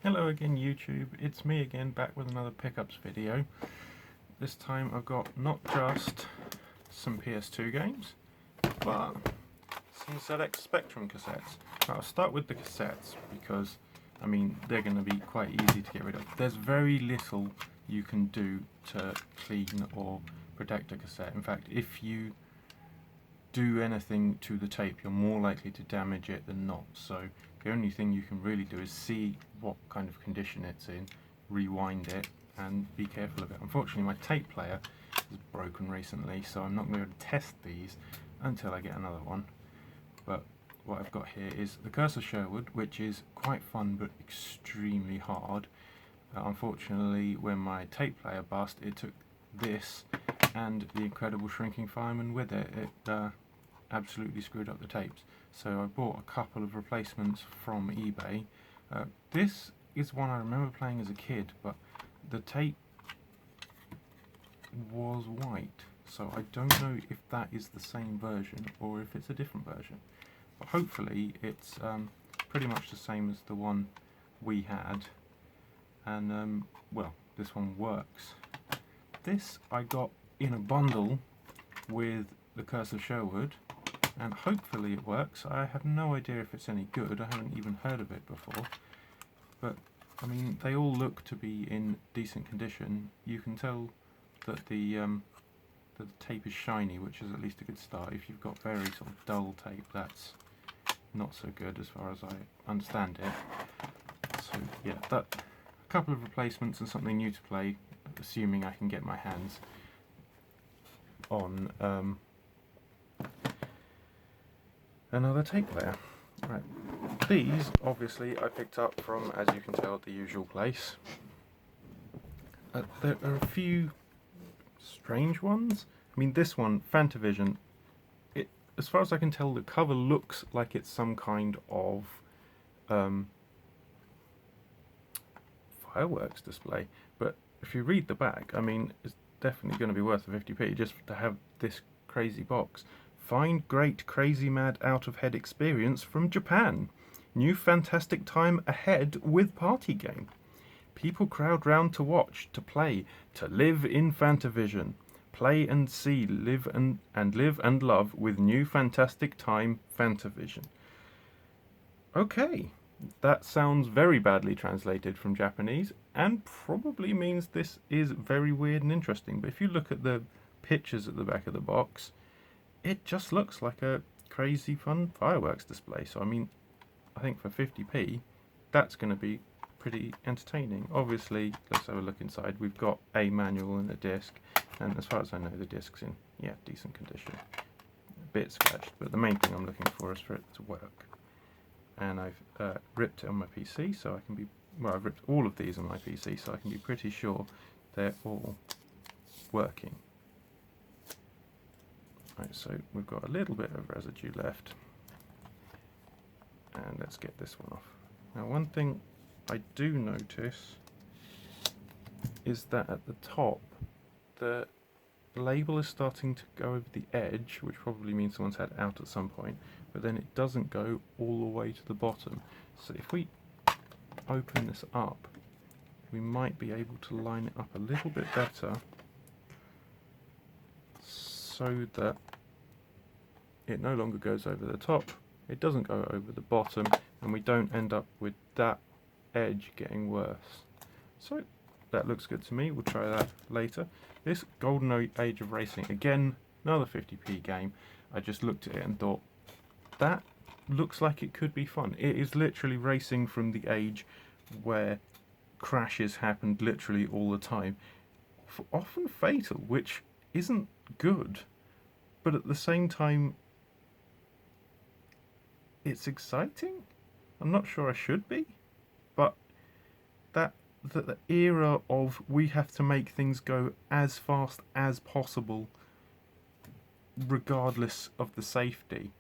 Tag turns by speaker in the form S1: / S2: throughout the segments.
S1: Hello again YouTube, it's me again back with another pickups video. This time I've got not just some PS2 games, but some ZX Spectrum cassettes. Right, I'll start with the cassettes because, I mean, they're going to be quite easy to get rid of. There's very little you can do to clean or protect a cassette. In fact, if you do anything to the tape, you're more likely to damage it than not. So the only thing you can really do is see what kind of condition it's in, rewind it, and be careful of it. Unfortunately, my tape player is broken recently, so I'm not going to be able to test these until I get another one. But what I've got here is the Curse of Sherwood, which is quite fun but extremely hard. Unfortunately, when my tape player bust, it took this and the Incredible Shrinking Fireman with it. It absolutely screwed up the tapes. So I bought a couple of replacements from eBay. This is one I remember playing as a kid, but the tape was white, so I don't know if that is the same version or if it's a different version. But hopefully it's pretty much the same as the one we had, and well, this one works. This I got in a bundle with the Curse of Sherwood, and hopefully it works. I have no idea if it's any good. I haven't even heard of it before, but I mean, they all look to be in decent condition. You can tell that the tape is shiny, which is at least a good start. If you've got very sort of dull tape, that's not so good as far as I understand it. So yeah, that a couple of replacements and something new to play, assuming I can get my hands on another tape player. Right, these obviously I picked up from, as you can tell, the usual place. There are a few strange ones. I mean, this one, Fanta Vision, as far as I can tell, the cover looks like it's some kind of fireworks display, but if you read the back, I mean, it's definitely going to be worth a 50p just to have this crazy box. Find great crazy mad out of head experience from Japan. New fantastic time ahead with party game. People crowd round to watch, to play, to live in Fanta Vision. Play and see, live and love with new fantastic time Fanta Vision. Okay, that sounds very badly translated from Japanese and probably means this is very weird and interesting. But if you look at the pictures at the back of the box, it just looks like a crazy fun fireworks display. So I mean, I think for 50p, that's going to be pretty entertaining. Obviously, let's have a look inside. We've got a manual and a disc, and as far as I know, the disc's in decent condition. A bit scratched, but the main thing I'm looking for is for it to work. And I've ripped it on my PC, so I can be, well, I've ripped all of these on my PC, so I can be pretty sure they're all working. Right, so we've got a little bit of residue left, and let's get this one off. Now, one thing I do notice is that at the top, the label is starting to go over the edge, which probably means someone's had it out at some point, but then it doesn't go all the way to the bottom. So if we open this up, we might be able to line it up a little bit better so that it no longer goes over the top, it doesn't go over the bottom, and we don't end up with that edge getting worse. So that looks good to me. We'll try that later. This Golden Age of Racing, again, another 50p game. I just looked at it and thought, that looks like it could be fun. It is literally racing from the age where crashes happened literally all the time, often fatal, which isn't good, but at the same time, it's exciting. I'm not sure I should be, but the era of we have to make things go as fast as possible regardless of the safety.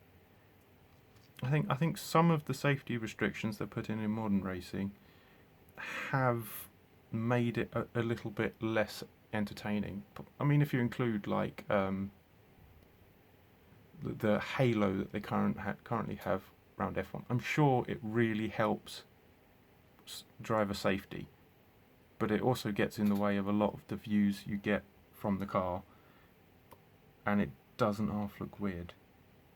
S1: I think some of the safety restrictions they put in modern racing have made it a little bit less entertaining. I mean, if you include like the halo that they currently have around F1, I'm sure it really helps driver safety, but it also gets in the way of a lot of the views you get from the car, and it doesn't half look weird.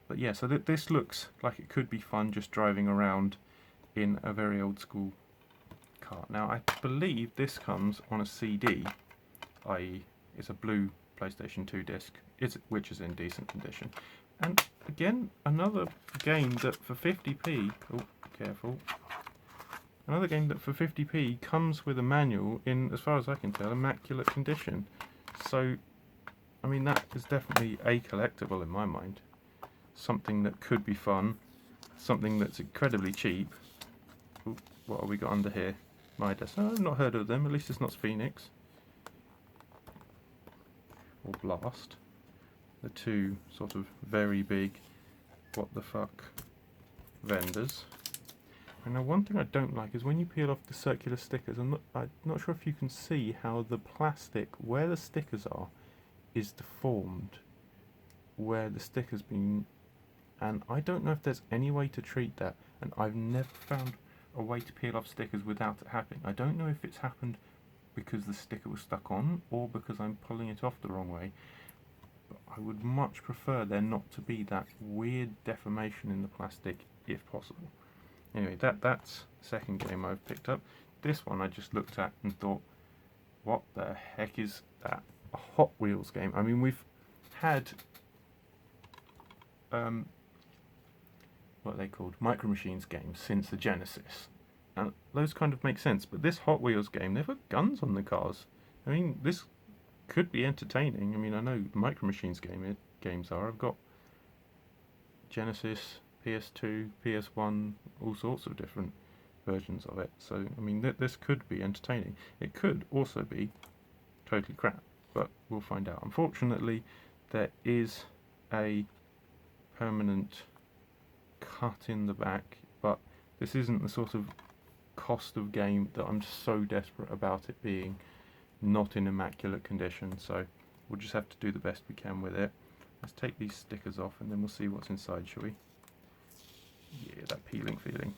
S1: But yeah, so this looks like it could be fun just driving around in a very old school car. Now I believe this comes on a CD, i.e. it's a blue PlayStation 2 disc, which is in decent condition. And again, another game that for 50p, oh careful, another game that for 50p comes with a manual in, as far as I can tell, immaculate condition. So, I mean, that is definitely a collectible in my mind. Something that could be fun, something that's incredibly cheap. Ooh, what have we got under here? Midas. Oh, I've not heard of them, at least it's not Phoenix. Or Blast. The two sort of very big, what the fuck, vendors. And now one thing I don't like is when you peel off the circular stickers, I'm not sure if you can see how the plastic, where the stickers are, is deformed. Where the sticker's been, and I don't know if there's any way to treat that, and I've never found a way to peel off stickers without it happening. I don't know if it's happened because the sticker was stuck on, or because I'm pulling it off the wrong way. But I would much prefer there not to be that weird deformation in the plastic, if possible. Anyway, that's the second game I've picked up. This one I just looked at and thought, what the heck is that? A Hot Wheels game. I mean, we've had what are they called? Micro Machines games since the Genesis. And those kind of make sense, but this Hot Wheels game, they've got guns on the cars. I mean, this could be entertaining. I mean, I know Micro Machines games are. I've got Genesis, PS2, PS1, all sorts of different versions of it. So, I mean, this could be entertaining. It could also be totally crap, but we'll find out. Unfortunately, there is a permanent cut in the back, but this isn't the sort of cost of game that I'm so desperate about it being not in immaculate condition, so we'll just have to do the best we can with it. Let's take these stickers off and then we'll see what's inside, shall we? Yeah, that peeling feeling.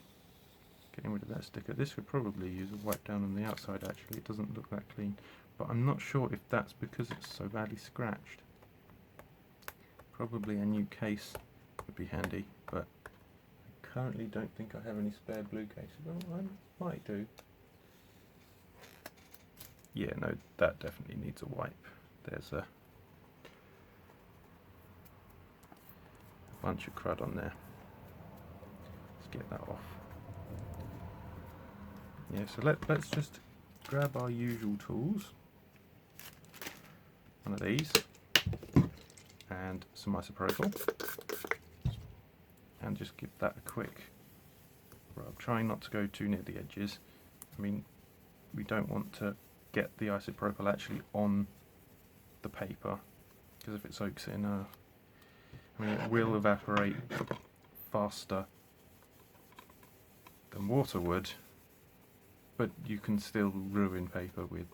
S1: Getting rid of that sticker. This could probably use a wipe down on the outside actually, it doesn't look that clean, but I'm not sure if that's because it's so badly scratched. Probably a new case would be handy, but I currently don't think I have any spare blue cases. Well, I might do. Yeah, no, that definitely needs a wipe. There's a bunch of crud on there. Let's get that off. Yeah, so let's just grab our usual tools. One of these. And some isopropyl. And just give that a quick rub. Trying not to go too near the edges. I mean, we don't want to get the isopropyl actually on the paper, because if it soaks in, I mean, it will evaporate faster than water would, but you can still ruin paper with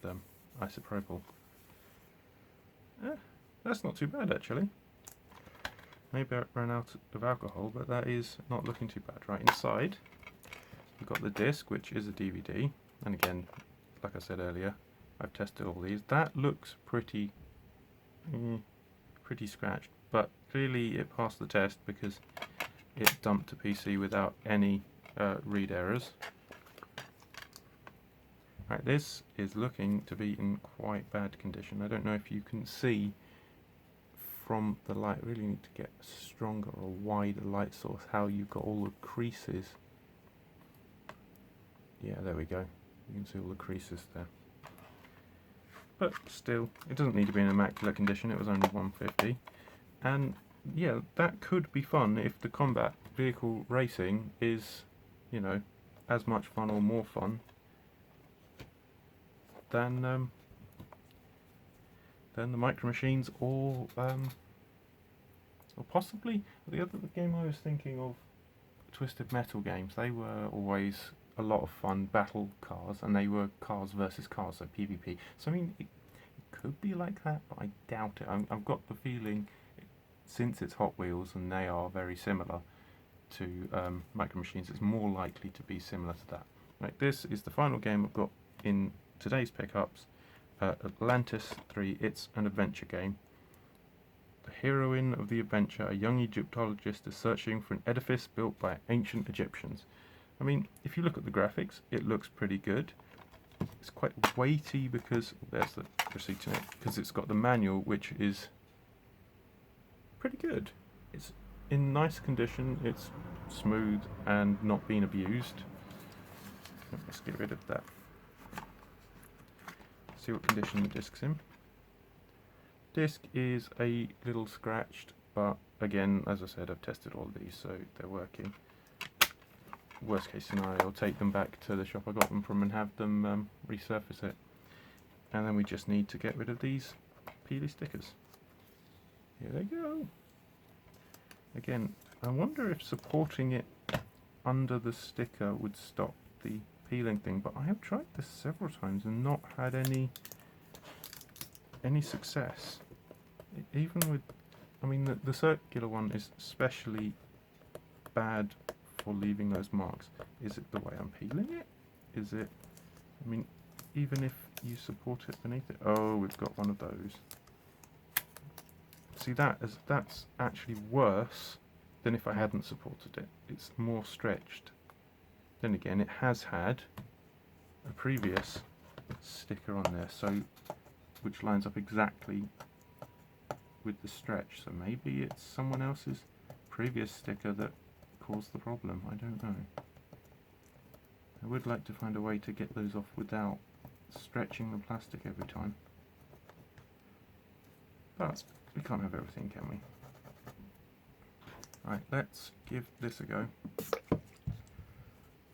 S1: isopropyl. That's not too bad actually. Maybe I ran out of alcohol, but that is not looking too bad. Right, inside we've got the disc, which is a DVD, and again, like I said earlier, I've tested all these. That looks pretty scratched, but clearly it passed the test because it dumped to PC without any read errors. Right, this is looking to be in quite bad condition. I don't know if you can see from the light. Really need to get a stronger or wider light source. How you've got all the creases. Yeah, there we go. You can see all the creases there. But still, it doesn't need to be in immaculate condition. It was only 150, and yeah, that could be fun if the combat vehicle racing is, you know, as much fun or more fun than the Micro Machines, or possibly the other game I was thinking of, Twisted Metal games. They were always a lot of fun, battle cars, and they were cars versus cars, so PvP. So I mean, it could be like that, but I doubt it. I've got the feeling, since it's Hot Wheels and they are very similar to Micro Machines, it's more likely to be similar to that. Right, this is the final game I've got in today's pickups. Atlantis III. It's an adventure game. The heroine of the adventure, a young Egyptologist, is searching for an edifice built by ancient Egyptians. I mean, if you look at the graphics, it looks pretty good. It's quite weighty because there's the receipt in it, because it's got the manual, which is pretty good. It's in nice condition. It's smooth and not being abused. Let's get rid of that. See what condition the disc's in. Disc is a little scratched, but again, as I said, I've tested all of these, so they're working. Worst case scenario, I'll take them back to the shop I got them from and have them resurface it. And then we just need to get rid of these peely stickers. Here they go. Again, I wonder if supporting it under the sticker would stop the peeling thing, but I have tried this several times and not had any success. Even with, I mean, the circular one is especially bad for leaving those marks. Is it the way I'm peeling it? Is it, I mean, even if you support it beneath it. Oh, we've got one of those. See, that's actually worse than if I hadn't supported it. It's more stretched. Then again, it has had a previous sticker on there, so which lines up exactly with the stretch. So maybe it's someone else's previous sticker that caused the problem. I don't know. I would like to find a way to get those off without stretching the plastic every time. But we can't have everything, can we? Right, let's give this a go.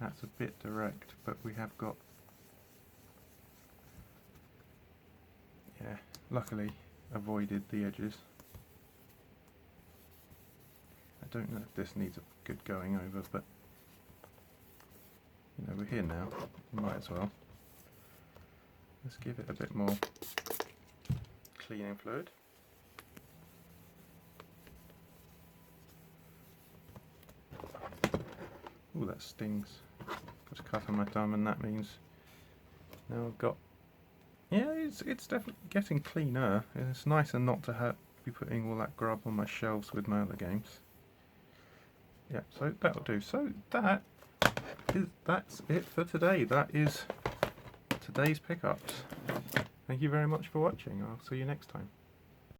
S1: That's a bit direct, but we have got, yeah, luckily avoided the edges. I don't know if this needs a good going over, but you know, we're here now, might as well. Let's give it a bit more cleaning fluid. Ooh, that stings. Got a cut on my thumb, and that means now I've got, yeah, it's definitely getting cleaner. It's nicer not to be putting all that grub on my shelves with my other games. Yeah, so that'll do. So that's it for today. That is today's pickups. Thank you very much for watching. I'll see you next time.